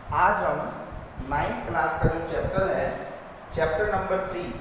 आज हम 9th class का जो चैप्टर है, चैप्टर नंबर 3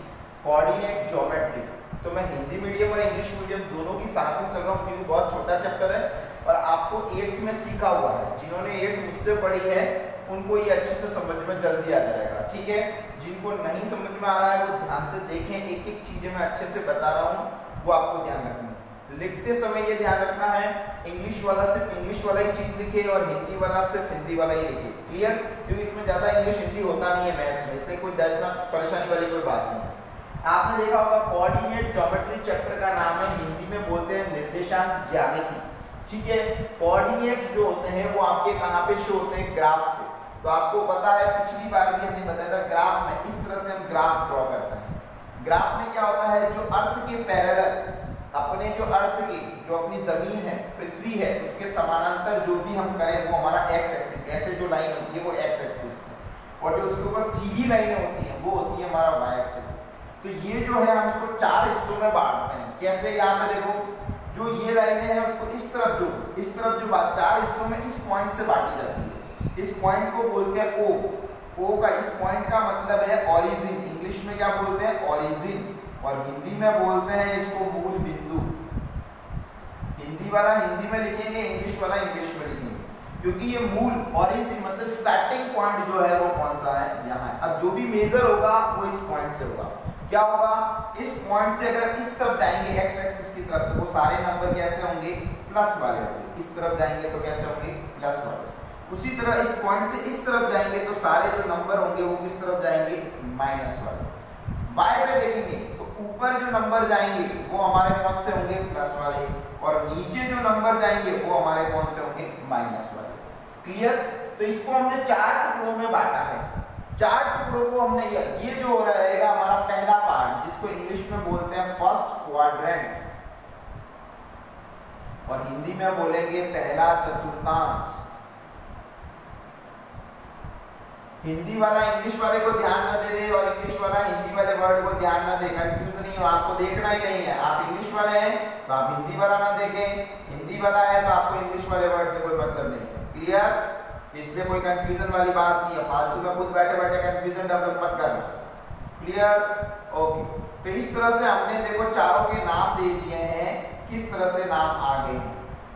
कोऑर्डिनेट ज्योमेट्री। तो मैं हिंदी मीडियम और इंग्लिश मीडियम दोनों की साथ में चल रहा हूँ क्योंकि बहुत छोटा चैप्टर है और आपको 8th में सीखा हुआ है। जिन्होंने 8th मुझसे पढ़ी है उनको ये अच्छे से समझ में जल्दी आ जाएगा, ठीक है। जिनको नहीं समझ में आ रहा है वो ध्यान से देखें, एक एक चीजें मैं अच्छे से बता रहा हूँ वो आपको ध्यान रखनी है। लिखते समय ये ध्यान रखना है इंग्लिश वाला सिर्फ इंग्लिश वाला ही चीज लिखे और हिंदी वाला सिर्फ हिंदी वाला ही लिखे, क्लियर। क्योंकि इसमें ज्यादा इंग्लिश हिंदी होता नहीं है मैथ्स में, इसलिए कोई इतना परेशानी वाली कोई बात नहीं है। आपने देखा होगा कोऑर्डिनेट ज्योमेट्री चैप्टर का नाम है, हिंदी में बोलते हैं निर्देशांक ज्यामिति, ठीक है। कोऑर्डिनेट्स जो होते हैं वो आपके कहाँ पे शो होते हैं, ग्राफ पे। तो आपको पता है पिछली बार भी हमने बताया था ग्राफ में इस तरह से हम ग्राफ ड्रॉ करते हैं। ग्राफ में क्या होता है, जो अर्थ के पैरेलल अपने जो अर्थ की जो अपनी जमीन है पृथ्वी है उसके समानांतर जो भी हम करें वो हमारा एक्स एक्सिस, ऐसे जो लाइन होती है वो एक्स एक्सिस, और जो उसके ऊपर सीधी लाइनें होती हैं वो होती है हमारा वाई एक्सिस। तो ये जो है हम इसको 4 हिस्सों में बांटते हैं। कैसे, यहाँ पे देखो जो ये लाइनें हैं उसको इस तरफ जो बात 4 हिस्सों में इस पॉइंट से बांटी जाती है। इस पॉइंट को बोलते हैं ओ का, इस पॉइंट का मतलब है ओरिजिन, इंग्लिश में क्या बोलते हैं ओरिजिन, और हिंदी में बोलते हैं इसको मूल बिंदु। हिंदी वाला हिंदी में लिखेंगे, इंग्लिश वाला इंग्लिश में लिखेंगे, क्योंकि ये मूल ओरिजिन मतलब स्टार्टिंग पॉइंट जो है वो कौन सा है, यहाँ है। अब जो भी मेजर होगा वो इस पॉइंट से होगा। क्या होगा, इस पॉइंट से अगर इस तरफ जाएंगे एक्स एक्सिस की तरफ तो वो सारे नंबर कैसे होंगे, प्लस वाले होंगे। इस तरफ जाएंगे तो कैसे होंगे, प्लस वाले। उसी तरह इस पॉइंट से इस तरफ जाएंगे तो सारे जो नंबर होंगे वो किस तरफ जाएंगे, माइनस वाले। वाई पे देखेंगे तो ऊपर जो नंबर जाएंगे वो हमारे कौन से होंगे, प्लस वाले, और नीचे जो नंबर जाएंगे वो हमारे कौन से होंगे, माइनस वाले, क्लियर। तो इसको हमने 4 टुकड़ों में बांटा है। 4 टुकड़ों को हमने ये जो रहेगा हमारा पहला पार्ट जिसको इंग्लिश में बोलते हैं फर्स्ट क्वाड्रेंट, और हिंदी में बोलेंगे पहला चतुर्थांश। हिंदी वाला इंग्लिश वाले को ध्यान ना दे और इंग्लिश वाला हिंदी वाले वर्ड को ध्यान ना दे, कंफ्यूज नहीं हो, आपको देखना ही नहीं है। आप इंग्लिश वाले हैं तो आप हिंदी वाला ना देखें, हिंदी वाला है तो आपको इंग्लिश वाले वर्ड से कोई मतलब नहीं है, क्लियर। इसलिए कोई कंफ्यूजन वाली बात नहीं है, फालतू में खुद बैठे बैठे कंफ्यूजन डेवलप मत करना, क्लियर। ओके, तो इस तरह से हमने देखो चारों के नाम दे दिए हैं, किस तरह से नाम आ गए।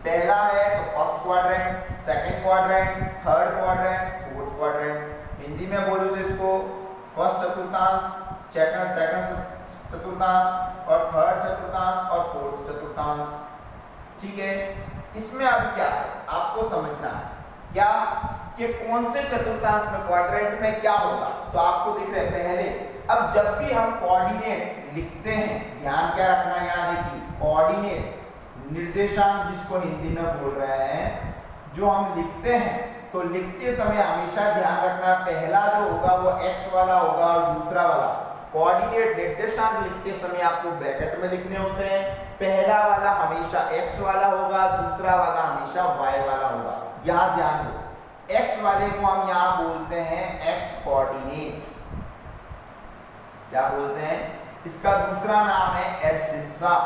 पहला है तो first quadrant, second quadrant, third quadrant, fourth quadrant. Hindi में बोलूं तो इसको फर्स्ट चतुर्थांश, सेकंड चतुर्थांश और थर्ड चतुर्थांश और फोर्थ चतुर्थांश, ठीक है। इसमें अब क्या है आपको समझना है, क्या कि कौन से चतुर्थांश में क्वाड्रेंट में क्या होगा। तो आपको दिख रहा है पहले, अब जब भी हम कोऑर्डिनेट लिखते हैं ध्यान क्या रखना है, यहाँ देखिए कोऑर्डिनेट निर्देशांक जिसको हिंदी में बोल रहे हैं, जो हम लिखते हैं तो लिखते समय हमेशा ध्यान रखना पहला जो होगा वो x वाला होगा और दूसरा वाला। कोऑर्डिनेट निर्देशांक लिखते समय आपको ब्रैकेट में लिखने होते हैं, पहला वाला हमेशा x वाला होगा, दूसरा वाला हमेशा y वाला होगा। यहाँ ध्यान दो, x वाले को हम यहाँ बोलते हैं x कोऑर्डिनेट, क्या बोलते हैं, इसका दूसरा नाम है एब्सिस्सा,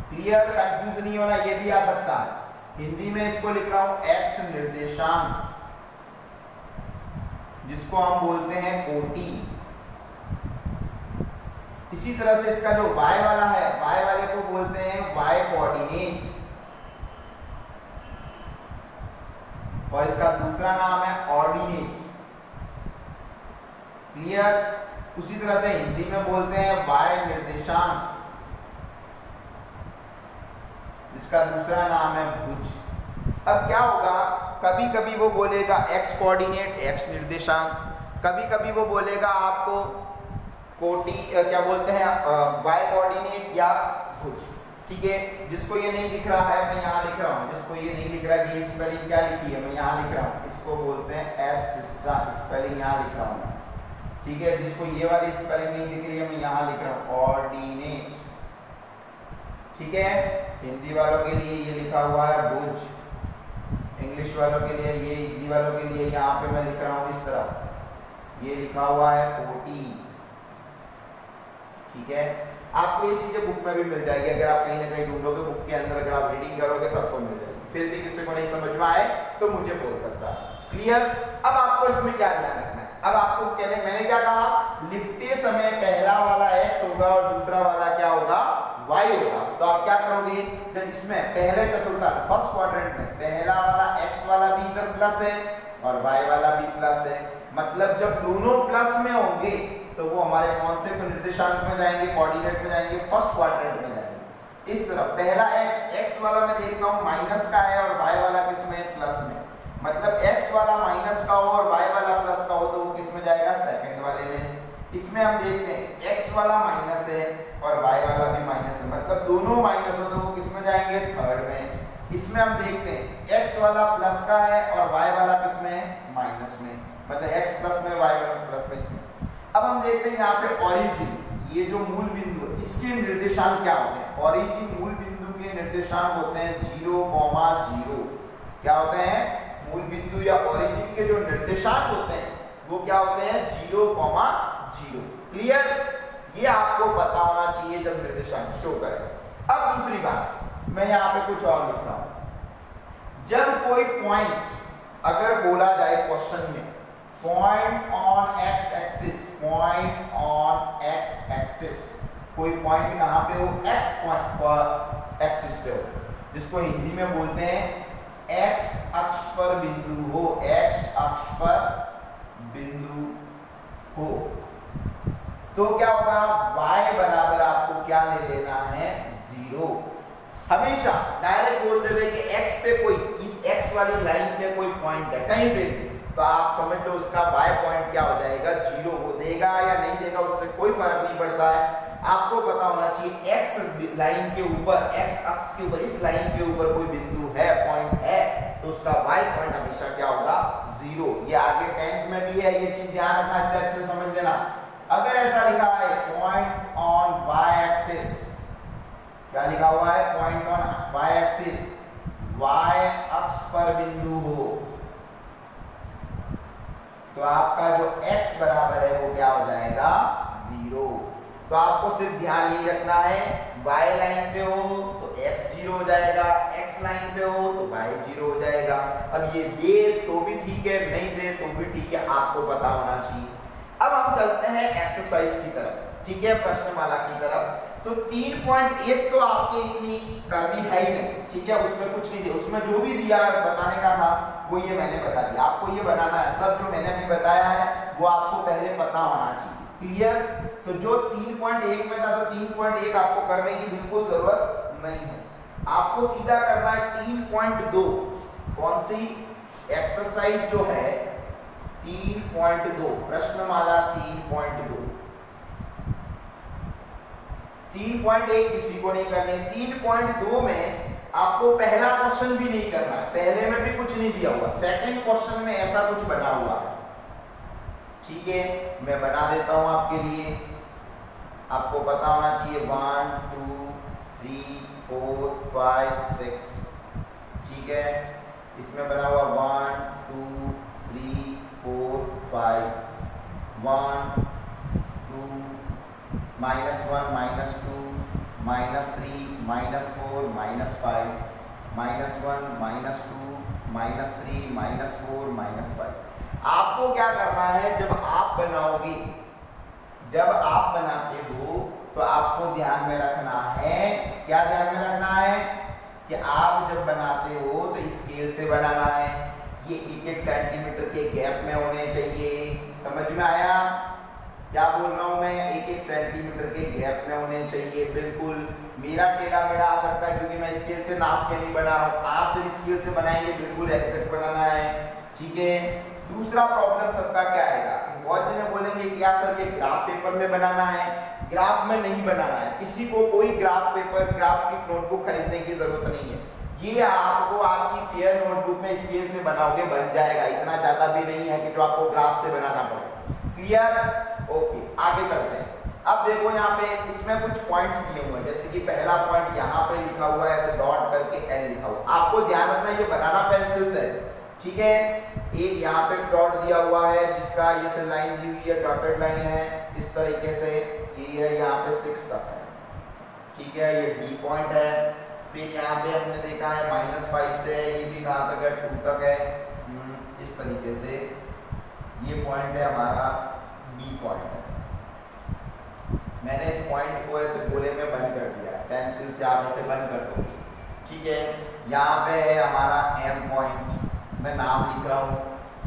क्लियर। कंफ्यूज नहीं होना, ये भी आ सकता है। हिंदी में इसको लिख रहा हूं x निर्देशांक, जिसको हम बोलते हैं कोटि। इसी तरह से इसका जो y वाला है, y वाले को बोलते हैं y कोऑर्डिनेट, और इसका दूसरा नाम है ऑर्डिनेट, क्लियर। उसी तरह से हिंदी में बोलते हैं y निर्देशांक, जिसका दूसरा नाम है भुज। अब क्या होगा, कभी कभी वो बोलेगा x कोऑर्डिनेट x निर्देशांक, कभी कभी वो बोलेगा आपको कोटि क्या बोलते हैं y कोऑर्डिनेट या भुज, ठीक है। जिसको ये नहीं दिख रहा है मैं यहाँ लिख रहा हूँ, जिसको ये नहीं दिख रहा है कि स्पेलिंग क्या लिखी है मैं यहाँ लिख रहा हूँ, इसको बोलते हैं एब्सिस्सा, स्पेलिंग यहाँ लिख रहा हूँ, ठीक है। जिसको ये वाली स्पेलिंग नहीं दिख रही है मैं यहाँ लिख रहा हूँ ऑर्डिनेट, ठीक है। हिंदी वालों के लिए ये लिखा हुआ है भुज, इंग्लिश वालों के लिए ये, हिंदी वालों के लिए यहाँ पे मैं लिख रहा हूँ इस तरफ ये लिखा हुआ है कोटि, ठीक है। आपको ये चीजें बुक में भी मिल जाएगी, अगर आप कहीं ना कहीं ढूंढोगे बुक के अंदर, अगर आप रीडिंग करोगे तब तो मिल जाएगी। फिर भी किसी को नहीं समझ में में आए तो मुझे बोल सकता है। क्लियर? अब आपको इसमें क्या ध्यान रखना है, अब आपको मैंने क्या कहा, लिखते समय पहला वाला x होगा और दूसरा वाला क्या होगा, y होगा। तो आप क्या करोगे, जब इसमें पहले चतुर्थांश फर्स्ट क्वाड्रेंट में पहला वाला x वाला भी इधर प्लस है और y वाला भी प्लस है, मतलब जब दोनों प्लस में होंगे तो वो हमारे कौन से निर्देशांक में जाएंगे, कोऑर्डिनेट में जाएंगे, फर्स्ट क्वाड्रेंट में जाएंगे। इस तरफ पहला x वाला मैं देखता हूँ माइनस का है और y वाला किसमें, प्लस में, मतलब x वाला माइनस का हो और y वाला प्लस का हो तो वो किसमें जाएगा, सेकंड वाले में। इसमें हम देखते हैं x वाला माइनस है और y वाला भी माइनस है, मतलब दोनों माइनस हो तो वो किसमें जाएंगे, थर्ड में। इसमें हम देखते हैं x वाला प्लस का है और y वाला किसमें, माइनस में, मतलब x प्लस में y प्लस में इसमें। अब हम देखते हैं यहाँ पे ओरिजिन, ये जो मूल बिंदु है इसके निर्देशांक क्या होते हैं, ओरिजिन मूल बिंदु के निर्देशांक होते हैं 0,0। क्या होते हैं, मूल बिंदु या ओरिजिन के जो निर्देशांक होते हैं वो क्या होते हैं, 0,0। क्लियर? ये आपको पता होना चाहिए जब निर्देशांक शो करें। अब दूसरी बात, मैं यहाँ पे कुछ और लिख रहा हूं, जब कोई पॉइंट अगर बोला जाए क्वेश्चन में, point on x axis, point on x axis, कोई पॉइंट कहां पे हो, एक्स पॉइंट पर एक्सिस पे हो, जिसको हिंदी में बोलते हैं एक्स अक्ष पर बिंदु हो, एक्स अक्ष पर बिंदु हो, तो क्या होगा, y बराबर आपको क्या ले लेना है, 0। हमेशा डायरेक्ट बोल देवे कि x पे कोई, इस x वाली लाइन पे कोई पॉइंट है कहीं पे भी, तो आप समझ लो उसका y पॉइंट क्या हो जाएगा, 0 हो, देगा या नहीं देगा उससे कोई फर्क नहीं पड़ता है। आपको पता होना चाहिए x लाइन के ऊपर, x अक्ष के ऊपर, इस लाइन के ऊपर कोई बिंदु है, पॉइंट है, तो उसका y पॉइंट हमेशा क्या होगा, 0। ये आगे 10th में भी है, ये चीज ध्यान रखना, इससे अच्छे से समझ लेना। अगर ऐसा लिखा है पॉइंट ऑन y एक्सिस, क्या लिखा हुआ है, point on y axis, y अक्ष पर बिंदु हो, तो आपका जो x बराबर है वो क्या हो जाएगा, 0। तो आपको सिर्फ ध्यान यही रखना है, y लाइन पे हो तो x 0 हो जाएगा, x लाइन पे हो तो y 0 हो जाएगा। अब ये दे तो भी ठीक है, नहीं दे तो भी ठीक है, आपको पता होना चाहिए। अब हम चलते हैं एक्सरसाइज की तरफ, ठीक है, प्रश्नमाला की तरफ। तो 3.1 तो आपके इतनी करनी है ही नहीं, ठीक है, उसमें कुछ नहीं दिया, उसमें जो भी दिया बताने का था वो ये मैंने बता दिया। आपको ये बनाना है, सब जो मैंने अभी बताया है वो आपको पहले पता होना चाहिए। क्लियर? तो जो 3.1 में था तो 3.1 आपको करने की बिल्कुल जरूरत नहीं है, आपको सीधा करना है 3.2। कौन सी एक्सरसाइज जो है 3.2, प्रश्नमाला 3.2। 3.1 किसी को नहीं करनी। 3.2 में आपको पहला क्वेश्चन भी नहीं करना है, पहले में भी कुछ नहीं दिया हुआ, सेकंड क्वेश्चन में ऐसा कुछ बना हुआ है, ठीक है, मैं बना देता हूं आपके लिए। आपको पता होना चाहिए 1 2 3 4 5 6, ठीक है, इसमें बना हुआ 1 2 3 4 5, 1 2 -1 -2 -3 -4 -5, -1 -2 -3 -4 -5। आपको क्या करना है, जब आप बनाओगे, जब आप बनाते हो तो आपको ध्यान में रखना है, क्या ध्यान में रखना है कि आप जब बनाते हो तो स्केल से बनाना है, ये 1-1 सेंटीमीटर के गैप में होने चाहिए। समझ में आया क्या बोल रहा हूं मैं, 1-1 सेंटीमीटर के गैप में होने चाहिए। बिल्कुल मेरा टेढ़ा मेढ़ा आ सकता है क्योंकि मैं स्केल से नाप के नहीं बना रहा हूं, आप जब स्केल से बनाएंगे बिल्कुल एग्जैक्ट बनाना है, ठीक है। दूसरा प्रॉब्लम सबका क्या आएगा, बहुत जने बोलेंगे क्या सर ये ग्राफ पेपर में बनाना है, ग्राफ में नहीं बनाना है, किसी को कोई ग्राफ पेपर, ग्राफ की नोटबुक खरीदने की जरूरत नहीं है, ये आपको आपकी फेयर नोटबुक में स्केल से बनाओगे बन जाएगा, इतना ज्यादा भी नहीं है कि जो आपको ग्राफ से बनाना पड़े। क्लियर? ओके, आगे चलते हैं। अब देखो यहाँ पे इसमें कुछ पॉइंट्स दिए हुए हैं, जैसे कि पहला पॉइंट यहाँ पे लिखा हुआ है ऐसे डॉट करके एल लिखा हुआ, आपको ध्यान रखना है ये बनाना पेंसिल से, ठीक है। एक यहाँ पे डॉट दिया हुआ है जिसका ये से लाइन दी हुई है, डॉटेड लाइन है इस तरीके से, ये है यहाँ पे 6 तक है, ठीक है, ये डी पॉइंट है। फिर यहाँ पे हमने देखा है -5 से है, ये भी कहाँ तक है 2 तक है। इस तरीके से ये पॉइंट है हमारा बी पॉइंट है। मैंने इस पॉइंट को ऐसे गोले में बंद कर दिया है, पेंसिल से आप ऐसे बंद कर दो, ठीक है। यहाँ पे है हमारा एम पॉइंट, मैं नाम लिख रहा हूँ,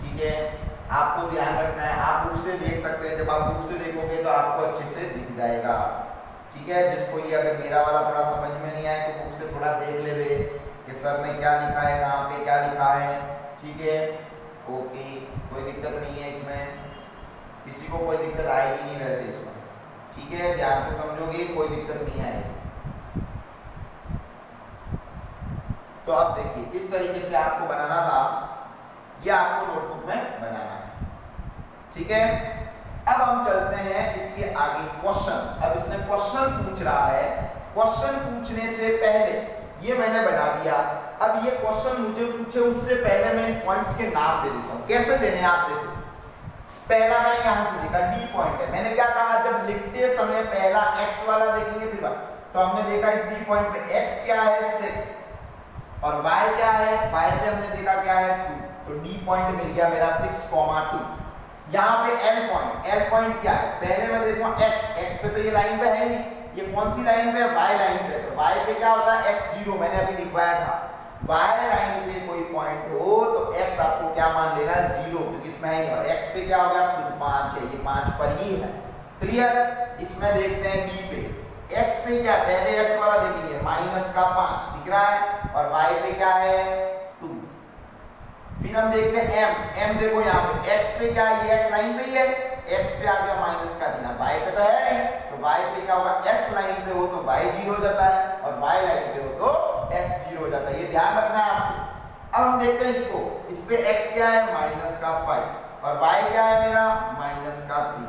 ठीक है। आपको ध्यान रखना है, आप बुक से देख सकते हैं, जब आप बुक से देखोगे तो आपको अच्छे से दिख जाएगा, ठीक है। जिसको ये अगर मेरा वाला थोड़ा समझ में नहीं आए तो बुक से थोड़ा देख ले कि सर ने क्या लिखा है, कहाँ पे क्या लिखा है, ठीक है। ओके, कोई दिक्कत नहीं है इसमें, किसी को कोई दिक्कत आएगी नहीं वैसे इसमें, ठीक है। ध्यान से समझोगे, कोई दिक्कत नहीं आएगी। तो अब देखिए इस तरीके से आपको बनाना था, ये आपको नोटबुक में बनाना है, ठीक है। अब हम चलते हैं इसके आगे क्वेश्चन। अब इसने क्वेश्चन पूछ रहा है, क्वेश्चन पूछने से पहले ये मैंने बना दिया। अब ये क्वेश्चन मुझे पूछे उससे पहले मैं इन पॉइंट्स के नाम दे देता हूँ। कैसे देने आप देखो, पहला मैंने यहाँ से देखा डी पॉइंट है। मैंने क्या कहा, जब लिखते समय पहला एक्स वाला देखेंगे फिर तो हमने देखा इस डी पॉइंट पे एक्स क्या है 6 और y क्या है, y पे हमने देखा क्या है 2, तो डी पॉइंट मिल गया मेरा 6,2। यहाँ पे एल पॉइंट क्या है, पहले मैं देखूंगा x पे तो ये लाइन पे है नहीं, ये कौन सी लाइन पे है, y लाइन पे। तो y पे क्या होता है x0, मैंने अभी लिखवाया था। y लाइन पे कोई पॉइंट हो तो x आपको क्या मान लेना 0, क्योंकि इसमें है नहीं, और x पे क्या हो गया खुद 5 है, ये 5 पर ही है, क्लियर। इसमें देखते हैं b पे, x पे क्या, पहले x वाला देखेंगे -5 दिख रहा है, और y पे क्या है 2। फिर हम देखते हैं m देखो यहाँ पे x पे क्या है, ये x लाइन पे ही है, x पे आ गया माइनस का देना, y पे तो है नहीं, तो y पे क्या होगा, x लाइन पे हो तो y 0 हो जाता है, और y लाइन पे हो तो x 0 हो जाता है, ये ध्यान रखना है आपको। अब हम देखते हैं इसको, इस पे x क्या है -5 और y क्या है मेरा -3।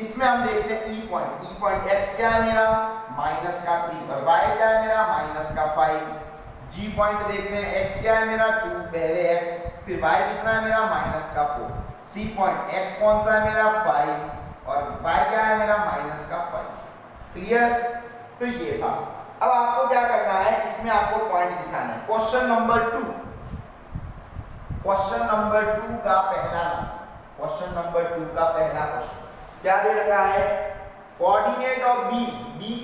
इसमें हम देखते हैं e पॉइंट x क्या है मेरा -3 और y क्या है मेरा -5। g पॉइंट देखते हैं, x क्या है मेरा 2, पहले x, फिर y कितना है मेरा -4। c पॉइंट x कौन सा है मेरा 5 और y क्या है मेरा -5, क्लियर। तो ये था। अब आपको क्या करना है, इसमें आपको पॉइंट दिखाना है। क्वेश्चन नंबर 2 का पहला क्वेश्चन क्या दे रखा है, कोऑर्डिनेट ऑफ बी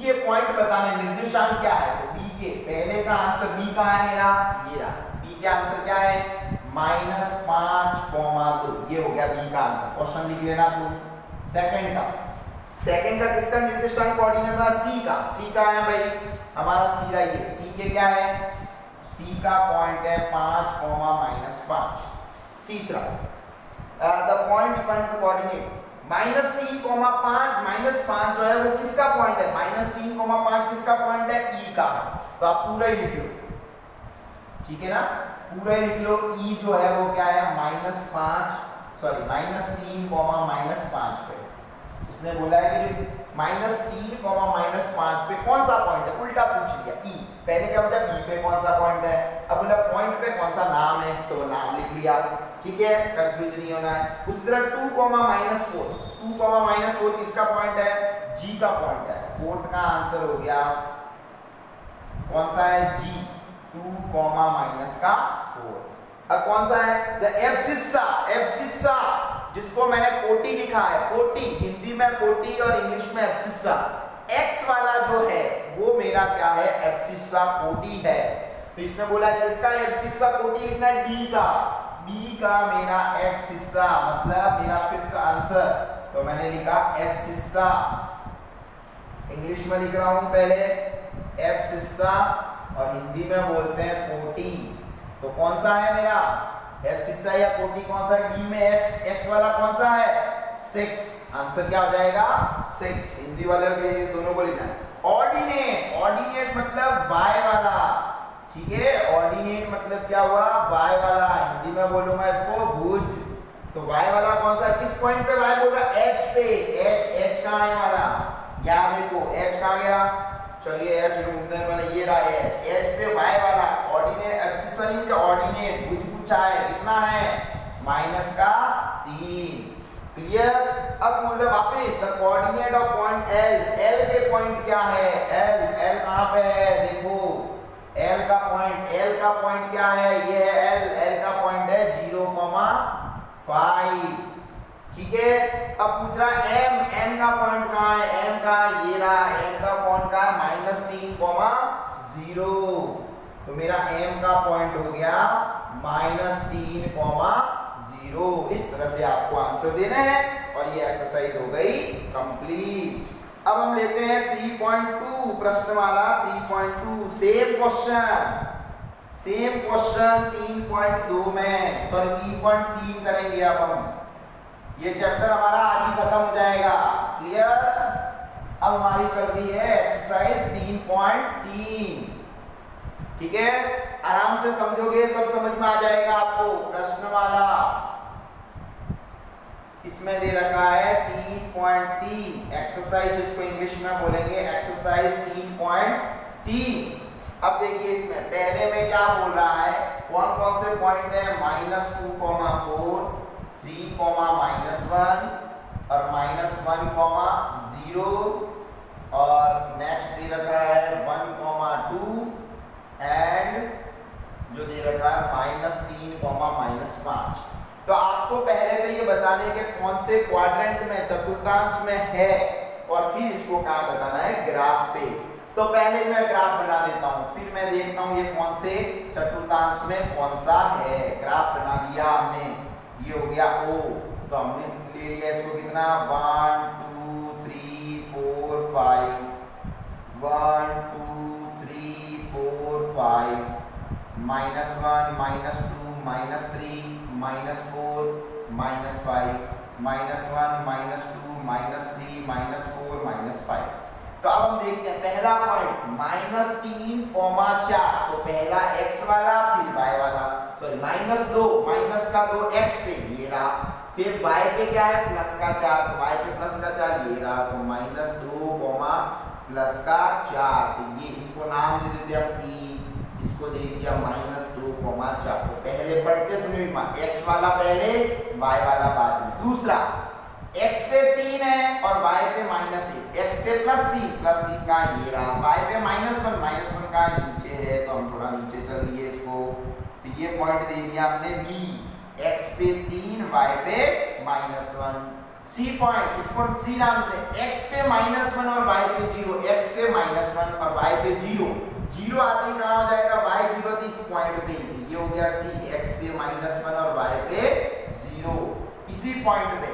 के पॉइंट बताने, निर्देशांक क्या है, तो बी के पहले का आंसर बी कहाँ है मेरा, ये रहा, बी के आंसर क्या है -5,2, ये हो गया बी का आंसर। क्वेश्चन लिख लेना तुम। सेकंड का किसका निर्देशांक कोऑर्डिनेट है, सी का है भाई हमारा, सी रहा है, सी के क्या है, सी का पॉइंट है 5, तीसरा the point defines the coordinate -3,5 जो है वो किसका पॉइंट है, -3,5 किसका पॉइंट है, ई का। तो आप पूरा ही लिख लो, ठीक है ना, पूरा ही लिख लो। ई जो है वो क्या है -3,-5 पे। इसने बोला है कि जो -3,-5 पे कौन सा पॉइंट है, उल्टा पूछ लिया। ई पहले क्या बोला, बी पे कौन सा पॉइंट है, अब बोला पॉइंट पे कौन सा नाम है, तो वो नाम लिख लिया, ठीक है, कंफ्यूज नहीं होना है। उस तरह 2,-4 किसका पॉइंट है, जी का पॉइंट है। फोर्थ का आंसर हो गया कौन सा है, जी, 2,-4। अब कौन सा है, द एब्सिस्सा, जिसको मैंने कोटि लिखा है, कोटि हिंदी में कोटि और इंग्लिश में एब्सिस्सा। एक्स वाला जो है वो मेरा क्या है, एब्सिस्सा कोटि है। तो इसने बोला किसका एब्सिस्सा कोटि लिखना है, डी का मेरा एब्सिस्सा, मतलब मेरा फिफ्थ आंसर। तो मैंने लिखा एब्सिस्सा, इंग्लिश में लिख रहा हूं पहले एब्सिस्सा और हिंदी में बोलते हैं कोटि। तो कौन सा है मेरा एब्सिस्सा या कोटि, कौन सा, डी में एक्स वाला कौन सा है 6, आंसर क्या हो जाएगा 6। हिंदी वाले के दोनों को लिखना है। ऑर्डिनेट मतलब y वाला, ठीक है, ऑर्डिनेट मतलब क्या हुआ, y वाला, हिंदी में बोलूंगा इसको भुज। तो y वाला कौन सा, किस पॉइंट पे y बोल रहा है, h पे। h कहाँ है हमारा, यहाँ देखो h कहाँ गया, चलिए h ढूंढते हैं पहले, ये रहा h पे y वाला ऑर्डिनेट एब्सिस्सा नहीं, ऑर्डिनेट भुज पूछा है, कितना है -3, क्लियर। अब बोल रहे वापस the coordinate of point L के पॉइंट क्या है, L कहाँ पे है, देखो एल का पॉइंट क्या है, ये है एल का पॉइंट है 0,5। ठीक है, अब पूछ रहा है एम का पॉइंट कहाँ है, एम का ये रहा, एम का पॉइंट का है -3,0। तो मेरा एम का पॉइंट हो गया -3,0। इस तरह से आपको आंसर देना है और ये एक्सरसाइज हो गई कंप्लीट। अब हम लेते हैं 3.2 प्रश्न वाला 3.2 सेम क्वेश्चन 3.2 में, सॉरी 3.3 करेंगे। अब हम ये चैप्टर हमारा आज ही खत्म हो जाएगा, क्लियर। अब हमारी चल रही है एक्सरसाइज 3.3। ठीक है, आराम से समझोगे सब समझ में आ जाएगा आपको। प्रश्न वाला इसमें दे रखा है 3.3 एक्सरसाइज, जिसको इंग्लिश में बोलेंगे एक्सरसाइज 3.3। अब देखिए इसमें पहले में क्या बोल रहा है, कौन कौन से पॉइंट है, -2,4 3, -1 और -1,0 और नेक्स्ट दे रखा है 1,2 एंड जो दे रखा है -3, -5। तो आपको पहले तो ये बताने के कौन से क्वाड्रेंट में, चतुर्थांश में है, और फिर इसको क्या बताना है ग्राफ पे। तो पहले मैं ग्राफ बना देता हूँ, फिर मैं देखता हूँ ये कौन से चतुर्थांश में कौन सा है। ग्राफ बना दिया हमने, ये हो गया O। तो हमने ले लिया इसको कितना 1 2 3 4 5 1 2 3 4 5 -1 -2 -3 -4 -5 -1 -2 -3 -4 -5। तो अब हम देखते हैं पहला पॉइंट -3,4। तो पहला x वाला फिर y वाला, सॉरी -2 -2 x पे ये रहा, फिर y पे क्या है +4, तो y पे +4 ये रहा, तो -2, +4। तो ये इसको नाम दे देते हैं p, इसको दे दिया -2,4। तो पहले पढ़ते समय x वाला पहले y वाला बाद में। दूसरा x पे 3 है और y पे -1, x पे +3 का ये रहा, y पे -1 का नीचे है, तो हम थोड़ा नीचे चल लिए इसको। तो ये पॉइंट दे दिया हमने b, x पे 3 y पे -1। c पॉइंट, इसको c नाम देते हैं, x पे -1 और y पे 0, x पे -1 और y पे 0 आते ही कहाँ हो जाएगा y 0, तो इस पॉइंट पे ये हो गया c, x पे -1 और y पे 0 इसी पॉइंट पे।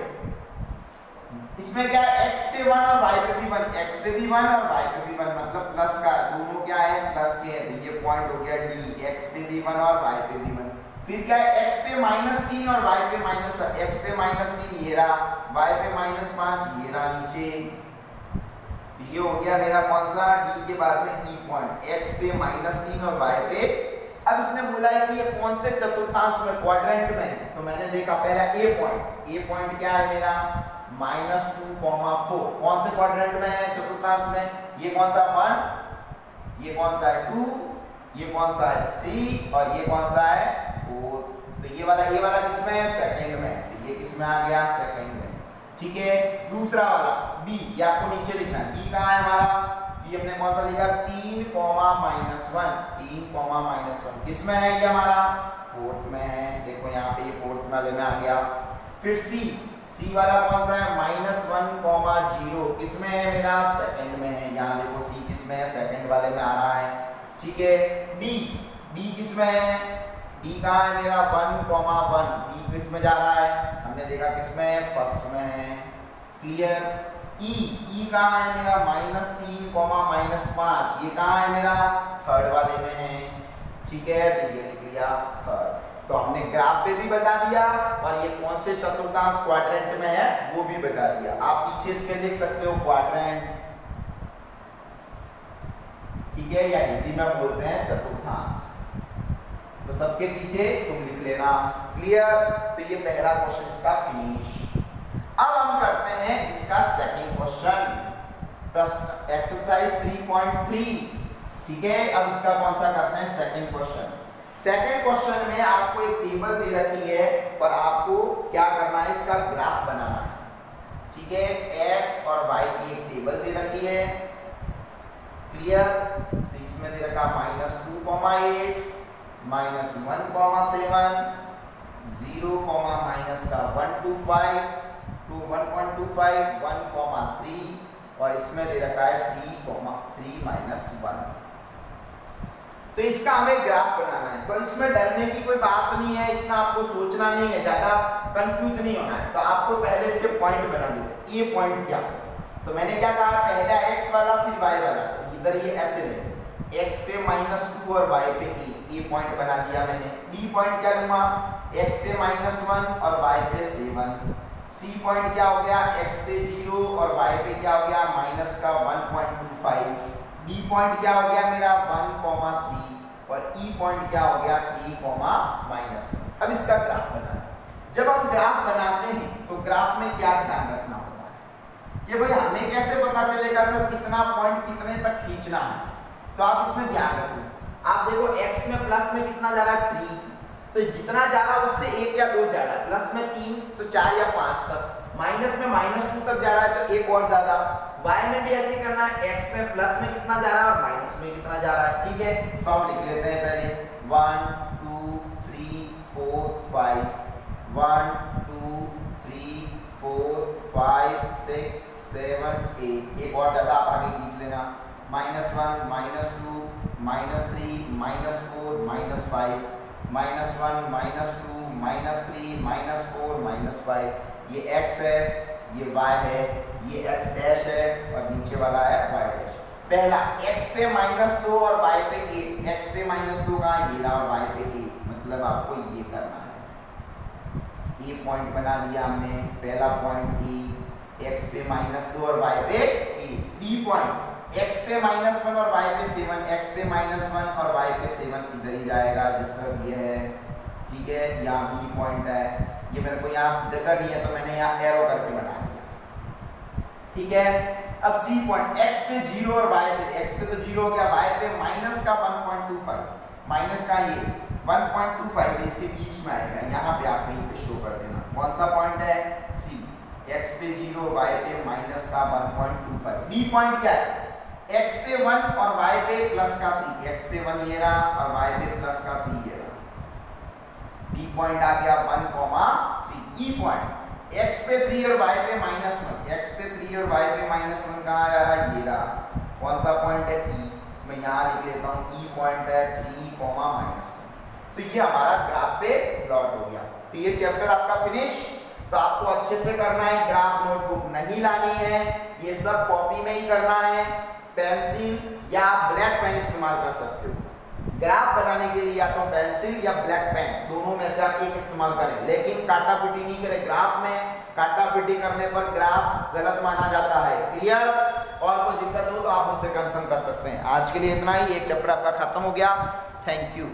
इसमें क्या है x पे 1 और y पे भी 1, x पे भी 1 और y पे भी 1, मतलब प्लस का, दोनों क्या है प्लस के हैं, तो ये पॉइंट हो गया d, x पे भी 1 और y पे भी 1। फिर क्या है x पे -3 और y पे x पे -3 ये रहा, y पे -5 ये रहा नीचे। ये हो गया मेरा कौन सा d के बाद में e पॉइंट, x पे -3 और y पे। अब इसने बोला है कि ये कौन से चतुर्थांश में, क्वाड्रेंट में है। तो मैंने देखा पहला a पॉइंट क्या है मेरा -2,4, कौन से क्वाड्रेंट में है चतुर्थांश में, ये कौन सा 1, ये कौन सा है 2, ये कौन सा है 3 और ये कौन सा है 4। तो ये वाला किसमें है, सेकंड में, तो ये किसमें आ गया सेकंड में। ठीक है, दूसरा वाला b, ये आपको नीचे लिखना है, b कहाँ है हमारा, b हमने कौन सा लिखा 3, -1 किसमें है, ये हमारा फोर्थ में है, देखो यहाँ पे ये फोर्थ वाले में आ गया। फिर c वाला कौन सा है -1,0 किसमें है मेरा सेकंड में है, यहाँ देखो c किसमें है सेकंड वाले में आ रहा है। ठीक है, d किसमें है, d कहाँ है मेरा 1,1, d किसमें जा रहा है, हमने देखा किसमें है फर्स्ट में है, क्लियर। e कहाँ है मेरा -3, -5, ये कहाँ है मेरा थर्ड वाले में है। ठीक है, तो ये लिख लिया थर्ड। तो हमने ग्राफ पे भी बता दिया और ये कौन से चतुर्थांश क्वाड्रेंट में है वो भी बता दिया। आप पीछे इसके लिख सकते हो क्वाड्रेंट, ठीक है, या हिंदी में बोलते हैं चतुर्थांश। तो सबके पीछे तुम लिख लेना, क्लियर। तो ये पहला क्वेश्चन इसका फिनिश। अब हम करते हैं इसका सेकंड क्वेश्चन, एक्सरसाइज 3.3। ठीक है, अब इसका कौन सा करते हैं सेकंड क्वेश्चन। सेकंड क्वेश्चन में आपको एक टेबल दे रखी है और आपको क्या करना है, इसका ग्राफ बनाना है। ठीक है, x और y की एक टेबल दे रखी है, क्लियर। तो इसमें दे रखा -2,4 -1,8 -1,7 0, माइनस का 125 टू 1.25 1,3 और इसमें दे रखा है 3,3 -1। तो इसका हमें ग्राफ बनाना है। तो इसमें डरने की कोई बात नहीं है, इतना आपको सोचना नहीं है, ज्यादा कंफ्यूज नहीं होना है। तो आपको पहले इसके पॉइंट बना देते, ये पॉइंट क्या, तो मैंने क्या कहा, पहला x वाला फिर y वाला, तो इधर ये ऐसे ले x पे -2 और y पे a, ये पॉइंट बना दिया मैंने। b पॉइंट क्या लूंगा, x पे -1 और y पे 7। c पॉइंट क्या हो गया, x पे 0 और y पे क्या हो गया माइनस का 1.25। d पॉइंट क्या हो गया मेरा 1,3 और e पॉइंट क्या हो गया 3,-1। अब इसका ग्राफ बनाना है। जब हम ग्राफ बनाते हैं तो ग्राफ में क्या ध्यान रखना होता है, ये भाई हमें कैसे पता चलेगा सर कितना पॉइंट कितने तक खींचना है, तो आप इसमें ध्यान रखो। आप देखो x में प्लस में कितना जा रहा है 3, तो जितना जा रहा है उससे 1 या 2 जा रहा है, प्लस में 3 तो 4 या 5 तक, माइनस में -2 तक जा रहा है तो एक और ज्यादा। y में भी ऐसे करना है, x में प्लस में कितना जा रहा है और माइनस में कितना जा रहा है, ठीक है। तो हम लिख लेते हैं पहले 1 2 3 4 5 1 2 3 4 5 6 7 8, एक और ज्यादा आप आगे खींच लेना, -1 -2 -3 -4 -5 -1 -2 -3 -4 -5। ये x है, ये y है, ये x डैश है और नीचे वाला है y डैश। पहला x पे -2 और y पे 8, x पे -2 कहाँ ये रहा और y पे 8, मतलब आपको ये करना है। ये पॉइंट बना दिया हमने, पहला पॉइंट E, x पे -2 और y पे 8। b पॉइंट x पे -1 और y पे 7, x पे -1 और y पे 7 इधर ही जाएगा जिस तरफ ये है, ठीक है। यहाँ b पॉइंट है, ये मेरे को यहाँ जगह नहीं है तो मैंने यहाँ एरो करके बना दिया, ठीक है। अब c पॉइंट x पे 0 और y पे, x पे तो 0 हो गया, y पे माइनस का 1.25, माइनस का ये 1.25 इसके बीच में आएगा, यहाँ पे आप कहीं पे शो कर देना कौन सा पॉइंट है c, x पे 0 y पे माइनस का 1.25। b पॉइंट क्या है, x पे 1 और y पे प्लस का 3, x पे 1 ये रहा और y पे प्लस का 3 ये रहा, b पॉइंट आ गया 1,3। e पॉइंट x पे 3 और y पे -1, x पे 3 और y पे -1 कहाँ जा रहा है, ये रहा, कौन सा पॉइंट है e, मैं यहाँ लिख देता हूँ e पॉइंट है 3,-1। तो ये हमारा ग्राफ पे प्लॉट हो गया। तो ये चैप्टर आपका फिनिश। तो आपको अच्छे से करना है, ग्राफ नोटबुक नहीं लानी है, ये सब कॉपी में ही करना है, पेंसिल या ब्लैक पेन इस्तेमाल कर सकते हो। ग्राफ बनाने के लिए या तो पेंसिल या ब्लैक पेन, दोनों में से आप एक इस्तेमाल करें, लेकिन काटा पिटी नहीं करें। ग्राफ में काटा पिटी करने पर ग्राफ गलत माना जाता है। क्लियर? और कोई दिक्कत हो तो आप मुझसे कंसर्न कर सकते हैं। आज के लिए इतना ही, एक चैप्टर आपका खत्म हो गया। Thank you.